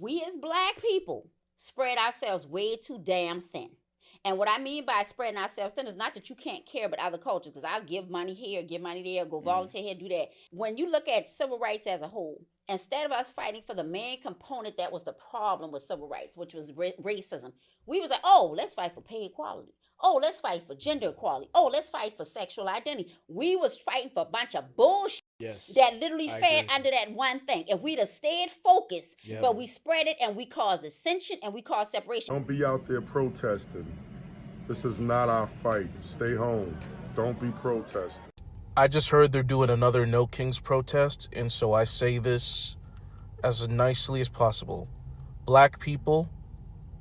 we as black people spread ourselves way too damn thin. And what I mean by spreading ourselves thin is not that you can't care about other cultures, because I'll give money here, give money there, go volunteer here, do that. When you look at civil rights as a whole, instead of us fighting for the main component that was the problem with civil rights, which was racism, we was like, oh, let's fight for pay equality. Oh, let's fight for gender equality. Oh, let's fight for sexual identity. We was fighting for a bunch of bullshit. Yes, that literally fed under that one thing. If we'd have stayed focused, but we spread it and we caused dissension and we caused separation. Don't be out there protesting. This is not our fight. Stay home. Don't be protesting. I just heard they're doing another No Kings protest, and so I say this as nicely as possible. Black people,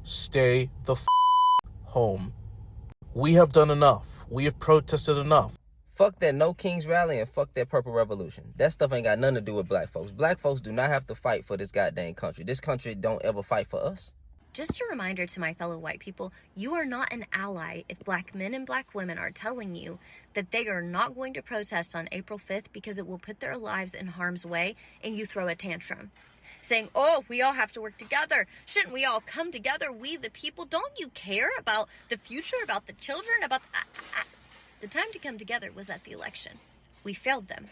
stay the home. We have done enough. We have protested enough. Fuck that No Kings rally and fuck that Purple Revolution. That stuff ain't got nothing to do with black folks. Black folks do not have to fight for this goddamn country. This country don't ever fight for us. Just a reminder to my fellow white people, you are not an ally if black men and black women are telling you that they are not going to protest on April 5th because it will put their lives in harm's way, and you throw a tantrum. Saying, oh, we all have to work together. Shouldn't we all come together, we the people? Don't you care about the future, about the children, about the time to come together was at the election. We failed them.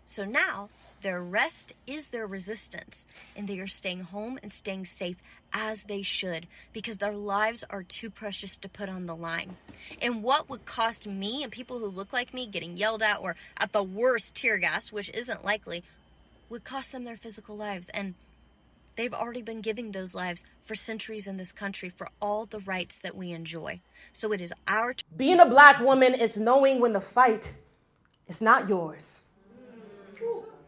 So now their rest is their resistance, and they are staying home and staying safe as they should, because their lives are too precious to put on the line. And what would cost me and people who look like me getting yelled at or at the worst tear gas, which isn't likely, would cost them their physical lives. And they've already been giving those lives for centuries in this country for all the rights that we enjoy. So it is our being a black woman is knowing when the fight is not yours.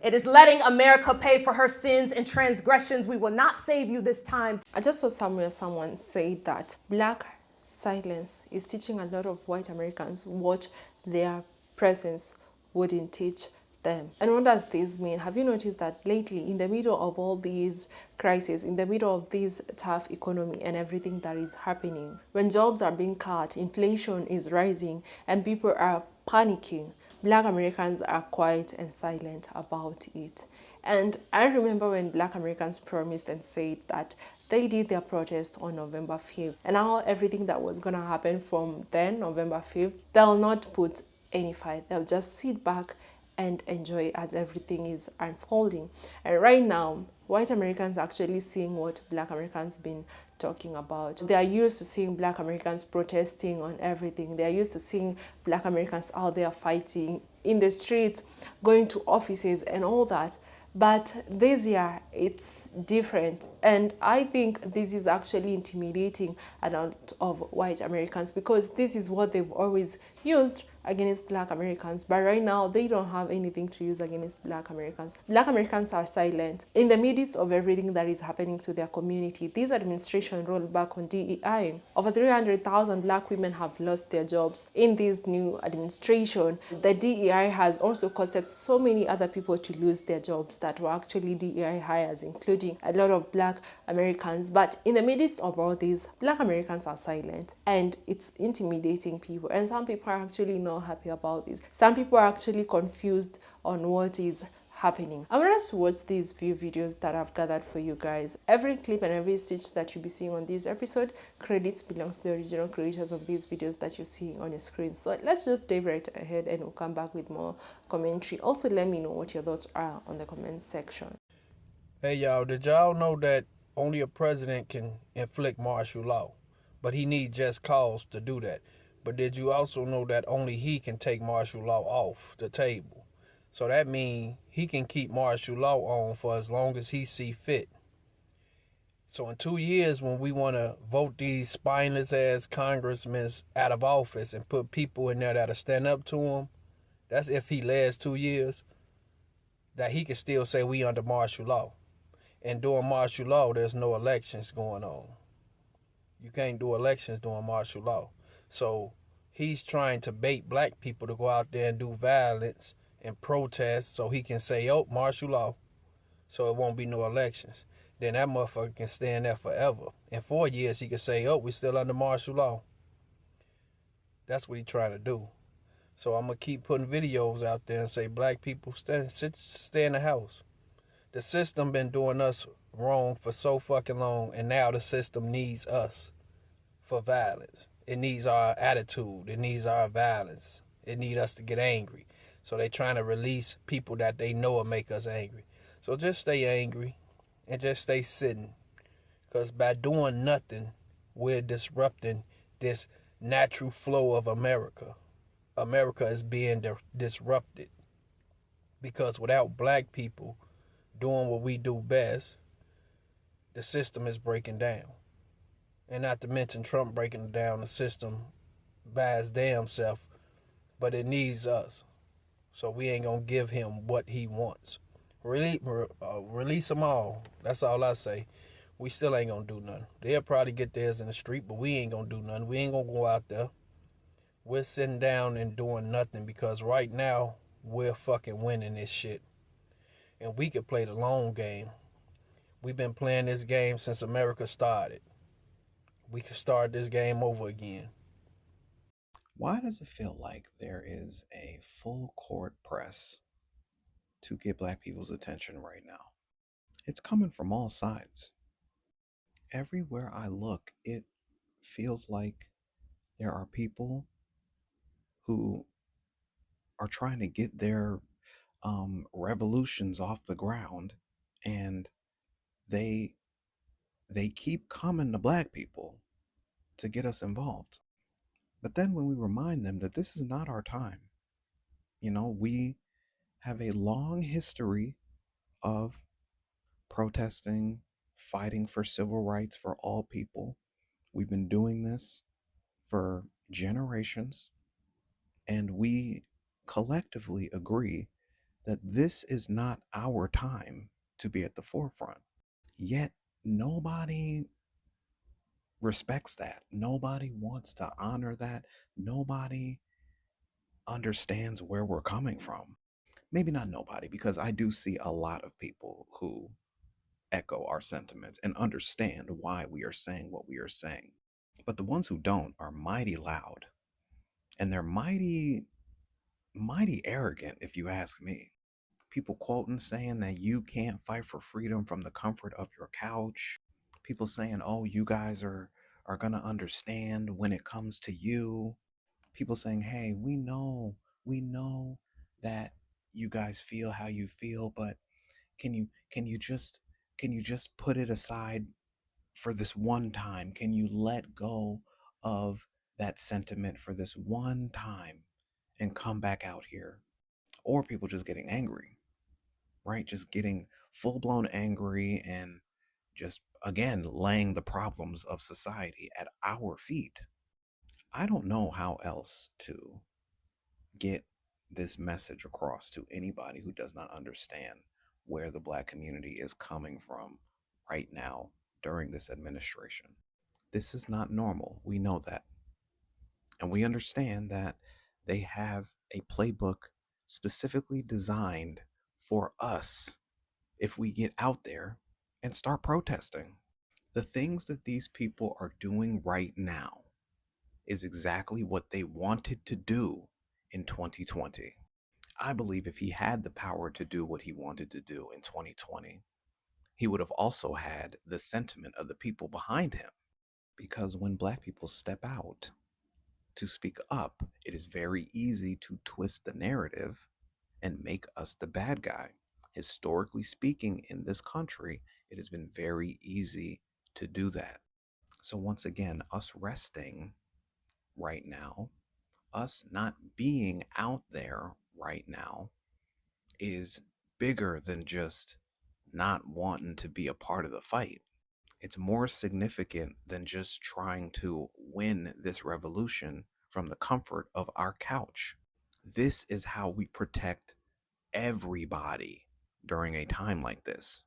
It is letting America pay for her sins and transgressions. We will not save you this time. I just saw somewhere someone say that black silence is teaching a lot of white Americans what their presence wouldn't teach them. And what does this mean? Have you noticed that lately, in the middle of all these crises, in the middle of this tough economy and everything that is happening, when jobs are being cut, inflation is rising, and people are panicking, black Americans are quiet and silent about it. And I remember when black Americans promised and said that they did their protest on November 5th. And now everything that was going to happen from then, November 5th, they'll not put any fight. They'll just sit back and enjoy as everything is unfolding. And right now, white Americans are actually seeing what black Americans been talking about. They are used to seeing black Americans protesting on everything. They are used to seeing black Americans out there fighting in the streets, going to offices and all that. But this year, it's different. And I think this is actually intimidating a lot of white Americans, because this is what they've always used against black Americans. But right now, they don't have anything to use against black Americans. Black Americans are silent. In the midst of everything that is happening to their community, this administration rolled back on DEI. Over 300,000 black women have lost their jobs in this new administration. The DEI has also costed so many other people to lose their jobs that were actually DEI hires, including a lot of black Americans. But in the midst of all this, black Americans are silent, and it's intimidating people. And some people are actually not happy about this. Some people are actually confused on what is happening. I want us to watch these few videos that I've gathered for you guys. Every clip and every stitch that you'll be seeing on this episode, credits belongs to the original creators of these videos that you're seeing on your screen. So let's just dive right ahead and we'll come back with more commentary. Also, let me know what your thoughts are on the comment section. Hey y'all, did y'all know that only a president can inflict martial law, but he needs just cause to do that? But did you also know that only he can take martial law off the table? So that means he can keep martial law on for as long as he see fit. So in 2 years, when we want to vote these spineless ass congressmen out of office and put people in there that'll stand up to him, that's if he lasts 2 years, that he can still say we under martial law. And during martial law, there's no elections going on. You can't do elections during martial law. So he's trying to bait black people to go out there and do violence and protest so he can say, oh, martial law, so it won't be no elections. Then that motherfucker can stay in there forever. In 4 years, he can say, oh, we're still under martial law. That's what he's trying to do. So I'm going to keep putting videos out there and say, black people, stay in the house. The system been doing us wrong for so fucking long, and now the system needs us for violence. It needs our attitude. It needs our violence. It needs us to get angry. So they trying to release people that they know will make us angry. So just stay angry and just stay sitting. Because by doing nothing, we're disrupting this natural flow of America. America is being disrupted. Because without black people doing what we do best, the system is breaking down. And not to mention Trump breaking down the system by his damn self, but it needs us. So we ain't gonna give him what he wants. Release them all. That's all I say. We still ain't gonna do nothing. They'll probably get theirs in the street, but we ain't gonna do nothing. We ain't gonna go out there. We're sitting down and doing nothing because right now we're fucking winning this shit. And we could play the long game. We've been playing this game since America started. We can start this game over again. Why does it feel like there is a full court press to get black people's attention right now? It's coming from all sides. Everywhere I look, it feels like there are people who are trying to get their revolutions off the ground, and they keep coming to black people to get us involved. But then when we remind them that this is not our time, we have a long history of protesting, fighting for civil rights for all people. We've been doing this for generations, and we collectively agree that this is not our time to be at the forefront. Yet nobody respects that. Nobody wants to honor that. Nobody understands where we're coming from. Maybe not nobody, because I do see a lot of people who echo our sentiments and understand why we are saying what we are saying. But the ones who don't are mighty loud, and they're mighty arrogant, if you ask me. People quoting saying that you can't fight for freedom from the comfort of your couch. People saying, oh, you guys are going to understand when it comes to you. People saying, hey, we know that you guys feel how you feel, but can you just put it aside for this one time? Can you let go of that sentiment for this one time and come back out here? Or people just getting angry, right? Just getting full-blown angry and just, again, laying the problems of society at our feet. I don't know how else to get this message across to anybody who does not understand where the black community is coming from right now during this administration. This is not normal. We know that. And we understand that they have a playbook specifically designed for us if we get out there and start protesting. The things that these people are doing right now is exactly what they wanted to do in 2020. I believe if he had the power to do what he wanted to do in 2020, he would have also had the sentiment of the people behind him. Because when black people step out to speak up, it is very easy to twist the narrative and make us the bad guy. Historically speaking, in this country, it has been very easy to do that. So once again, us resting right now, us not being out there right now, is bigger than just not wanting to be a part of the fight. It's more significant than just trying to win this revolution from the comfort of our couch. This is how we protect everybody during a time like this.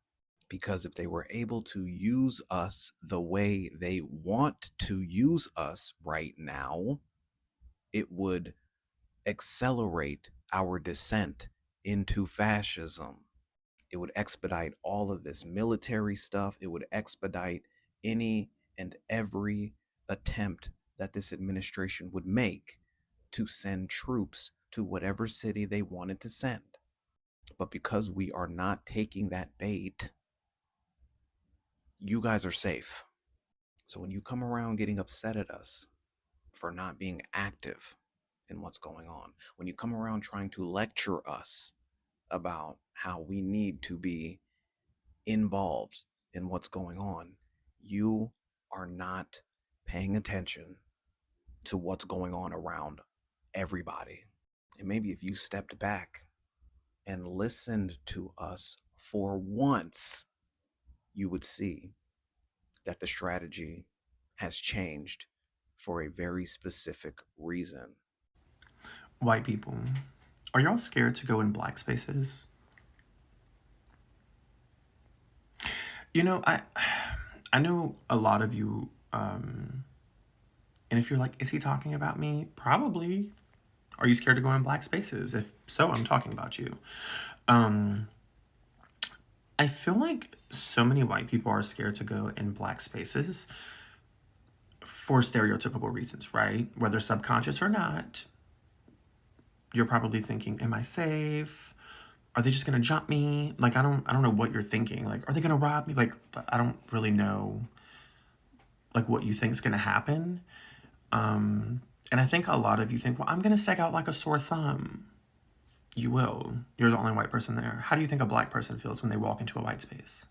Because if they were able to use us the way they want to use us right now, it would accelerate our descent into fascism. It would expedite all of this military stuff. It would expedite any and every attempt that this administration would make to send troops to whatever city they wanted to send. But because we are not taking that bait, you guys are safe. So when you come around getting upset at us for not being active in what's going on, when you come around trying to lecture us about how we need to be involved in what's going on, you are not paying attention to what's going on around everybody. And maybe if you stepped back and listened to us for once, you would see that the strategy has changed for a very specific reason. White people, are y'all scared to go in black spaces? You know, I know a lot of you, and if you're like, is he talking about me? Probably. Are you scared to go in black spaces? If so, I'm talking about you. I feel like so many white people are scared to go in black spaces for stereotypical reasons, right? Whether subconscious or not. You're probably thinking, am I safe? Are they just gonna jump me? Like, I don't know what you're thinking. Like, are they gonna rob me? Like, I don't really know, like, what you think is gonna happen. And I think a lot of you think, well, I'm gonna stick out like a sore thumb. You will. You're the only white person there. How do you think a black person feels when they walk into a white space?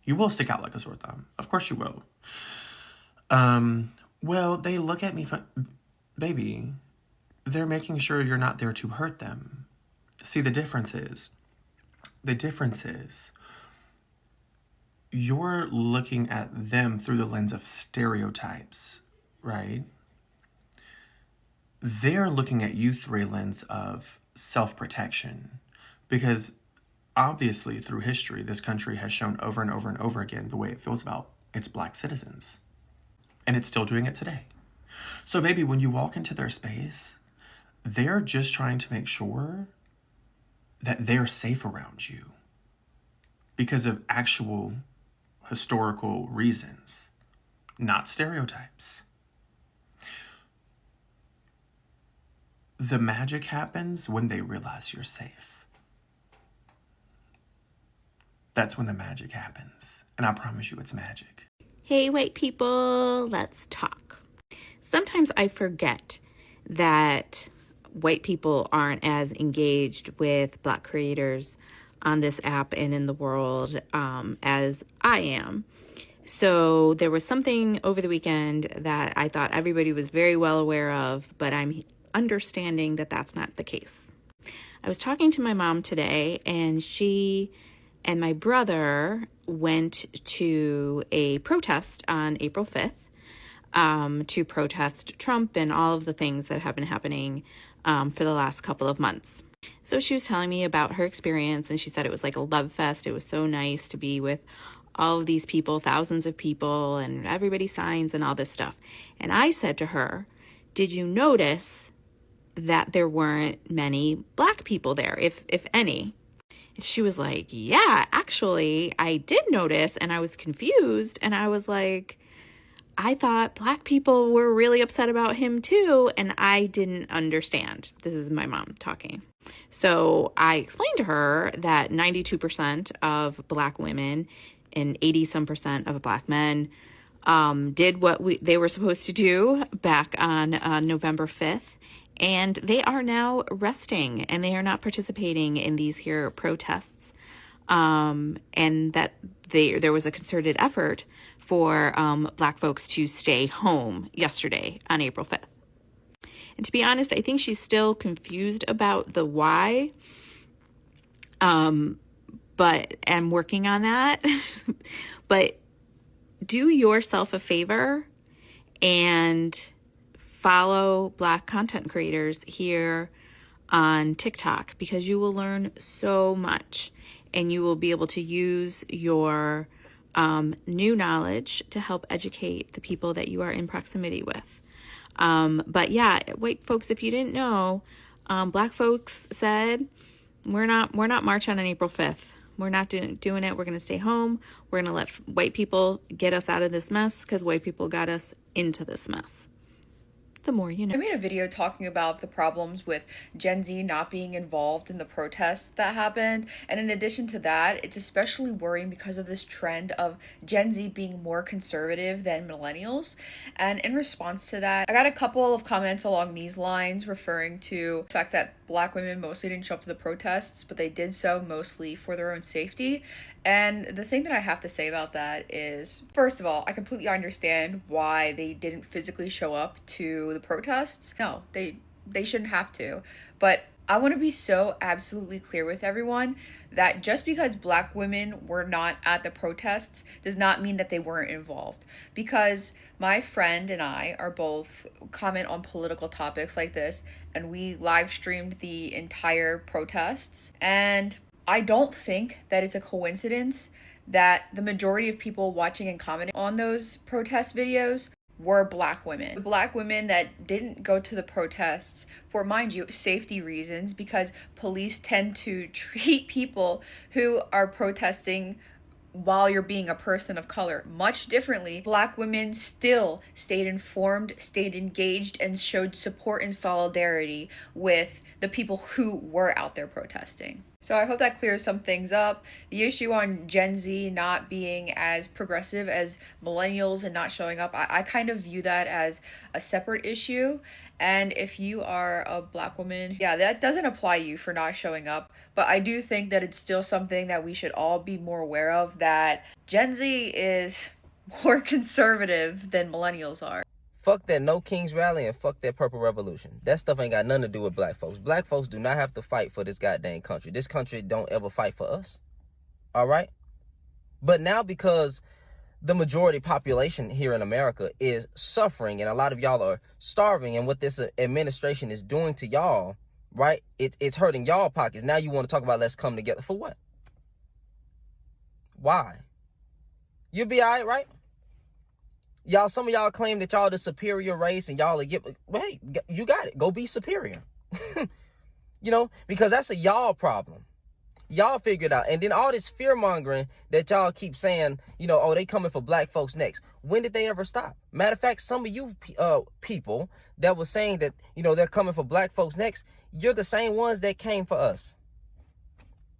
You will stick out like a sore thumb. Of course you will. Well, they look at me, baby, they're making sure you're not there to hurt them. See, the difference is you're looking at them through the lens of stereotypes, right? They're looking at you through a lens of self-protection, because obviously through history, this country has shown over and over and over again the way it feels about its black citizens. And it's still doing it today. So baby, when you walk into their space, they're just trying to make sure that they're safe around you because of actual historical reasons, not stereotypes. The magic happens when they realize you're safe. That's when the magic happens. And I promise you it's magic. Hey, white people, let's talk. Sometimes I forget that white people aren't as engaged with Black creators on this app and in the world as I am. So there was something over the weekend that I thought everybody was very well aware of, but I'm understanding that that's not the case. I was talking to my mom today, and she and my brother went to a protest on April 5th to protest Trump and all of the things that have been happening for the last couple of months. So she was telling me about her experience, and she said it was like a love fest. It was so nice to be with all of these people, thousands of people, and everybody signs and all this stuff. And I said to her, did you notice that there weren't many Black people there, if any? And she was like, yeah, actually, I did notice, and I was confused, and I was like, I thought Black people were really upset about him too, and I didn't understand. This is my mom talking. So I explained to her that 92% of Black women and 80-some% of Black men did what they were supposed to do back on November 5th. And they are now resting, and they are not participating in these here protests. And that there was a concerted effort for Black folks to stay home yesterday on April 5th. And to be honest, I think she's still confused about the why. But I'm working on that. But do yourself a favor and follow Black content creators here on TikTok, because you will learn so much, and you will be able to use your new knowledge to help educate the people that you are in proximity with. But yeah, white folks, if you didn't know, Black folks said, we're not marching on April 5th. We're not doing it. We're going to stay home. We're going to let white people get us out of this mess, because white people got us into this mess. the more you know. I made a video talking about the problems with Gen Z not being involved in the protests that happened. And in addition to that, it's especially worrying because of this trend of Gen Z being more conservative than millennials. And in response to that, I got a couple of comments along these lines referring to the fact that Black women mostly didn't show up to the protests, but they did so mostly for their own safety. And the thing that I have to say about that is, first of all, I completely understand why they didn't physically show up to the protests. No, they shouldn't have to. But I want to be so absolutely clear with everyone that just because Black women were not at the protests does not mean that they weren't involved. Because my friend and I are both comment on political topics like this, and we live streamed the entire protests. And I don't think that it's a coincidence that the majority of people watching and commenting on those protest videos were Black women. The Black women that didn't go to the protests for, mind you, safety reasons, because police tend to treat people who are protesting while you're being a person of color much differently. Black women still stayed informed, stayed engaged, and showed support and solidarity with the people who were out there protesting. So I hope that clears some things up. The issue on Gen Z not being as progressive as millennials and not showing up, I kind of view that as a separate issue. And if you are a Black woman, yeah, that doesn't apply to you for not showing up. But I do think that it's still something that we should all be more aware of, that Gen Z is more conservative than millennials are. Fuck that No Kings rally and fuck that Purple Revolution. That stuff ain't got nothing to do with Black folks. Black folks do not have to fight for this goddamn country. This country don't ever fight for us. All right? But now, because the majority population here in America is suffering and a lot of y'all are starving, and what this administration is doing to y'all, right? It's hurting y'all pockets. Now you want to talk about let's come together. For what? Why? You'll be all right, right? Y'all, some of y'all claim that y'all the superior race and y'all are well, hey, you got it. Go be superior. You know, because that's a y'all problem. Y'all figure it out. And then all this fear mongering that y'all keep saying, you know, oh, they coming for Black folks next. When did they ever stop? Matter of fact, some of you people that was saying that, you know, they're coming for Black folks next, you're the same ones that came for us.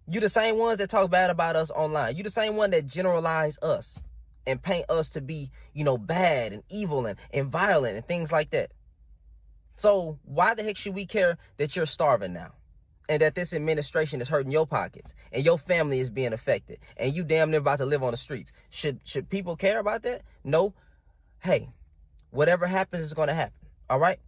You're the same ones that talk bad about us online. You're the same one that generalize us and paint us to be, you know, bad and evil and violent and things like that. So why the heck should we care that you're starving now? And that this administration is hurting your pockets and your family is being affected and you damn near about to live on the streets? Should people care about that? No. Hey, whatever happens is going to happen. All right?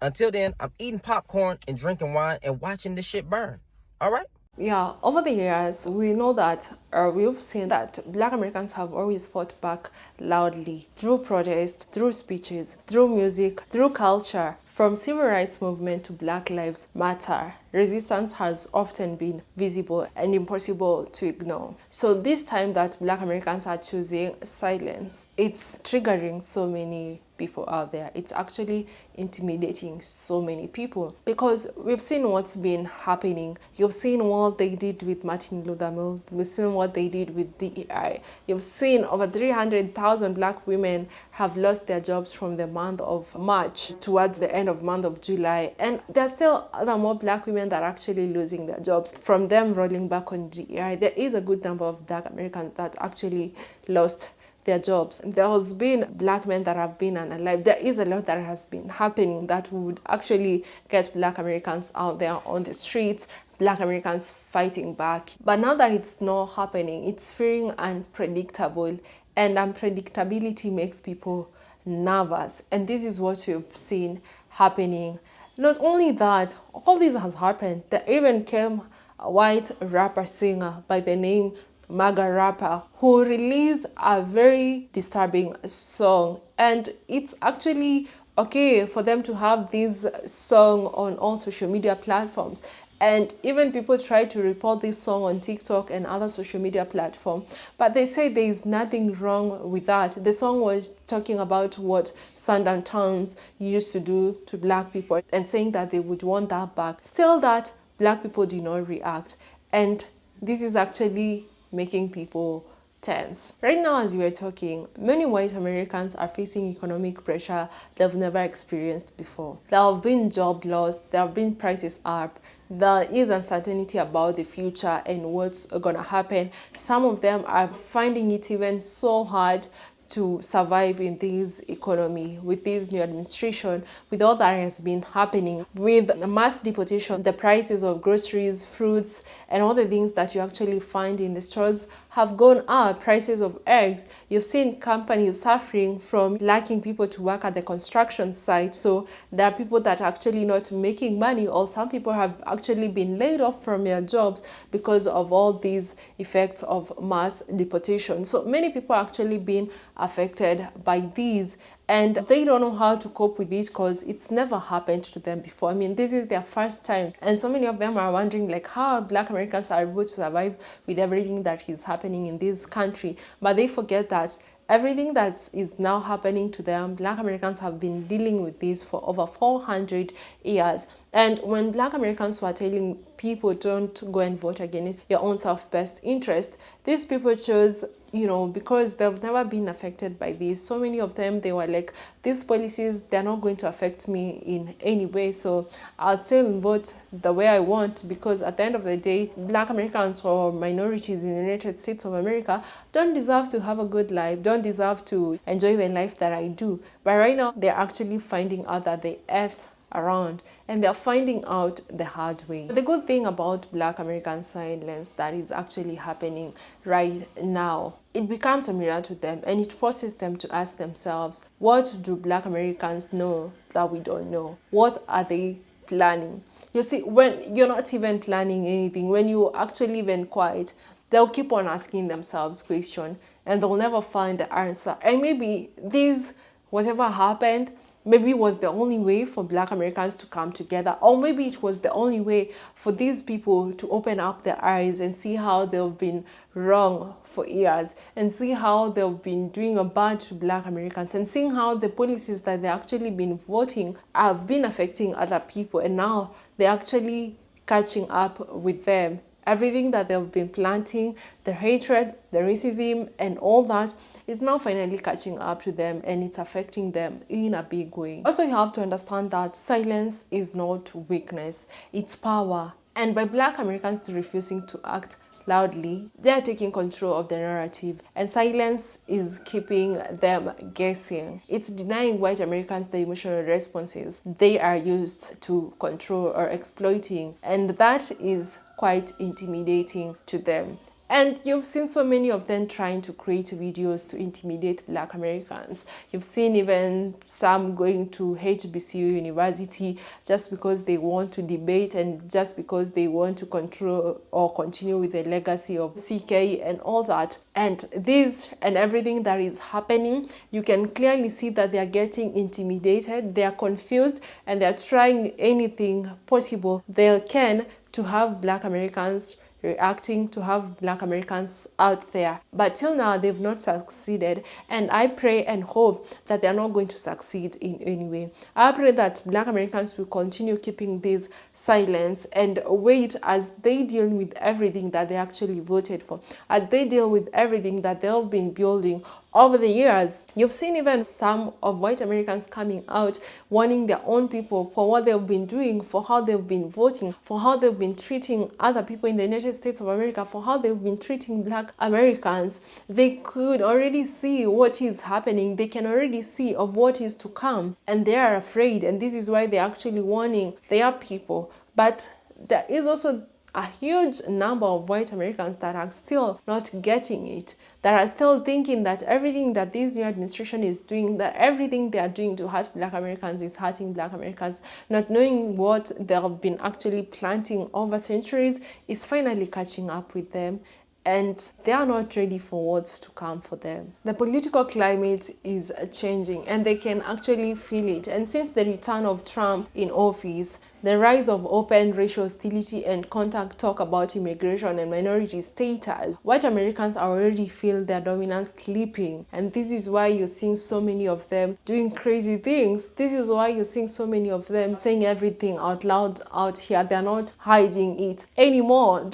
Until then, I'm eating popcorn and drinking wine and watching this shit burn. All right? Yeah, over the years, we know that, we've seen that Black Americans have always fought back loudly through protests, through speeches, through music, through culture. From civil rights movement to Black Lives Matter, resistance has often been visible and impossible to ignore. So this time that Black Americans are choosing silence, it's triggering so many people out there. It's actually intimidating so many people because we've seen what's been happening. You've seen what they did with Martin Luther King. We've seen what they did with DEI. You've seen over 300,000 Black women have lost their jobs from the month of March towards the end of month of July. And there's still other more Black women that are actually losing their jobs from them rolling back on DEI. There is a good number of Black Americans that actually lost their jobs. There has been Black men that have been unalive. There is a lot that has been happening that would actually get Black Americans out there on the streets, Black Americans fighting back. But now that it's not happening, it's feeling unpredictable, and unpredictability makes people nervous. And this is what we've seen happening. Not only that, all this has happened. There even came a white rapper singer by the name MAGA rapper who released a very disturbing song, and it's actually okay for them to have this song on all social media platforms, and even people try to report this song on TikTok and other social media platforms, but they say there is nothing wrong with that. The song was talking about what sundown towns used to do to Black people and saying that they would want that back. Still, that Black people did not react, and this is actually making people tense. Right now, as we are talking, many white Americans are facing economic pressure they've never experienced before. There have been job loss, there have been prices up, there is uncertainty about the future and what's gonna happen. Some of them are finding it even so hard to survive in this economy with this new administration, with all that has been happening, with mass deportation, the prices of groceries, fruits, and all the things that you actually find in the stores have gone up. Prices of eggs, you've seen companies suffering from lacking people to work at the construction site. So there are people that are actually not making money, or some people have actually been laid off from their jobs because of all these effects of mass deportation. So many people are actually being affected by these, and they don't know how to cope with it because it's never happened to them before. I mean, this is their first time, and so many of them are wondering like how Black Americans are able to survive with everything that is happening in this country. But they forget that everything that is now happening to them, Black Americans have been dealing with this for over 400 years. And when Black Americans were telling people don't go and vote against your own self-best interest, these people chose, because they've never been affected by this. So many of them, they were like, these policies, they're not going to affect me in any way, so I'll still vote the way I want, because at the end of the day, Black Americans or minorities in the United States of America don't deserve to have a good life, don't deserve to enjoy the life that I do. But right now, they're actually finding out that they effed around, and they're finding out the hard way. The good thing about Black American silence that is actually happening right now, it becomes a mirror to them, and it forces them to ask themselves, what do Black Americans know that we don't know? What are they planning? You see, when you're not even planning anything, when you actually even quiet, they'll keep on asking themselves questions, and they'll never find the answer. And maybe this, whatever happened, maybe it was the only way for Black Americans to come together, or maybe it was the only way for these people to open up their eyes and see how they've been wrong for years, and see how they've been doing a bad to Black Americans, and seeing how the policies that they've actually been voting have been affecting other people, and now they're actually catching up with them. Everything that they've been planting, the hatred, the racism, and all that is now finally catching up to them, and it's affecting them in a big way. Also, you have to understand that silence is not weakness, it's power. And by Black Americans refusing to act loudly, they are taking control of the narrative, and silence is keeping them guessing. It's denying white Americans the emotional responses they are used to control or exploiting, and that is quite intimidating to them. And you've seen so many of them trying to create videos to intimidate Black Americans. You've seen even some going to HBCU University just because they want to debate, and just because they want to control or continue with the legacy of CK and all that. And this and everything that is happening, you can clearly see that they are getting intimidated, they are confused, and they are trying anything possible they can to have Black Americans reacting, to have Black Americans out there. But till now, they've not succeeded, and I pray and hope that they're not going to succeed in any way. I pray that Black Americans will continue keeping this silence and wait as they deal with everything that they actually voted for, as they deal with everything that they've been building over the years. You've seen even some of white Americans coming out warning their own people for what they've been doing, for how they've been voting, for how they've been treating other people in the United States of America, for how they've been treating Black Americans. They could already see what is happening. They can already see of what is to come, and they are afraid, and this is why they're actually warning their people. But there is also a huge number of white Americans that are still not getting it, that are still thinking that everything that this new administration is doing, that everything they are doing to hurt Black Americans is hurting Black Americans, not knowing what they have been actually planting over centuries is finally catching up with them, and they are not ready for what's to come for them. The political climate is changing, and they can actually feel it. And since the return of Trump in office, the rise of open racial hostility and contact talk about immigration and minority status, white Americans already feel their dominance slipping. And this is why you're seeing so many of them doing crazy things. This is why you're seeing so many of them saying everything out loud out here. They're not hiding it anymore.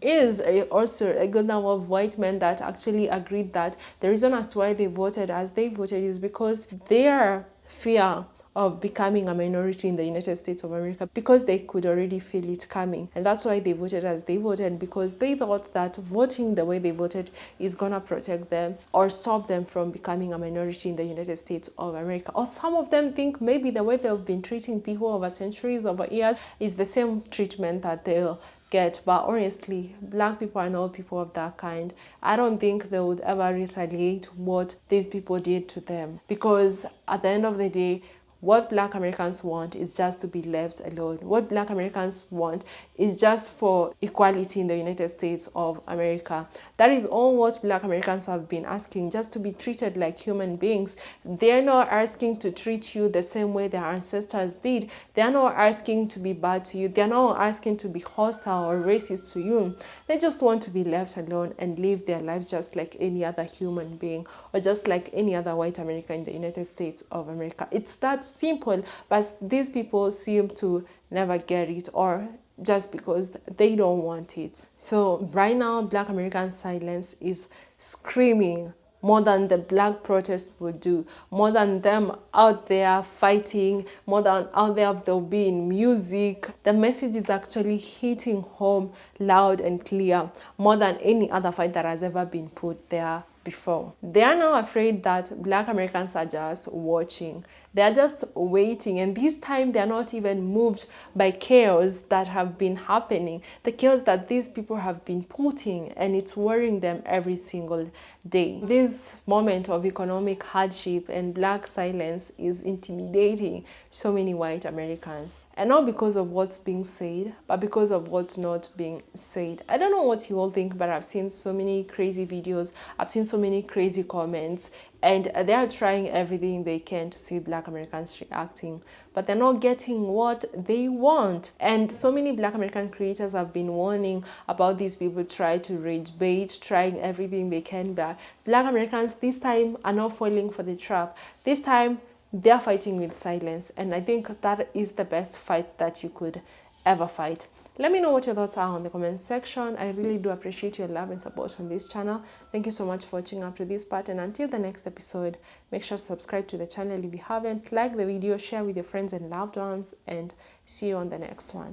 is also a good number of white men that actually agreed that the reason as to why they voted as they voted is because their fear of becoming a minority in the United States of America, because they could already feel it coming. And that's why they voted as they voted, because they thought that voting the way they voted is gonna protect them or stop them from becoming a minority in the United States of America. Or some of them think maybe the way they've been treating people over centuries, over years, is the same treatment that they'll get. But honestly, black people are not people of that kind. I don't think they would ever retaliate what these people did to them, because at the end of the day, what black Americans want is just to be left alone. What black Americans want is just for equality in the United States of America. That is all what black Americans have been asking, just to be treated like human beings. They're not asking to treat you the same way their ancestors did. They're not asking to be bad to you. They're not asking to be hostile or racist to you. They just want to be left alone and live their lives just like any other human being, or just like any other white American in the United States of America. It's that simple, but these people seem to never get it, or just because they don't want it. So right now, black American silence is screaming more than the black protest would do, more than them out there fighting, more than out there they'll be in music. The message is actually hitting home loud and clear, more than any other fight that has ever been put there before. They are now afraid that black Americans are just watching. They are just waiting, and this time they are not even moved by chaos that have been happening, the chaos that these people have been putting, and it's worrying them every single day. This moment of economic hardship and black silence is intimidating so many white Americans, and not because of what's being said, but because of what's not being said. I don't know what you all think, but I've seen so many crazy videos, I've seen so many crazy comments, and they are trying everything they can to see black Americans reacting, but they're not getting what they want. And so many black American creators have been warning about these people try to rage bait, trying everything they can, but black Americans this time are not falling for the trap. This time they're fighting with silence, and I think that is the best fight that you could ever fight. Let me know what your thoughts are on the comment section. I really do appreciate your love and support on this channel. Thank you so much for watching up to this part, and until the next episode, make sure to subscribe to the channel if you haven't, like the video, share with your friends and loved ones, and see you on the next one.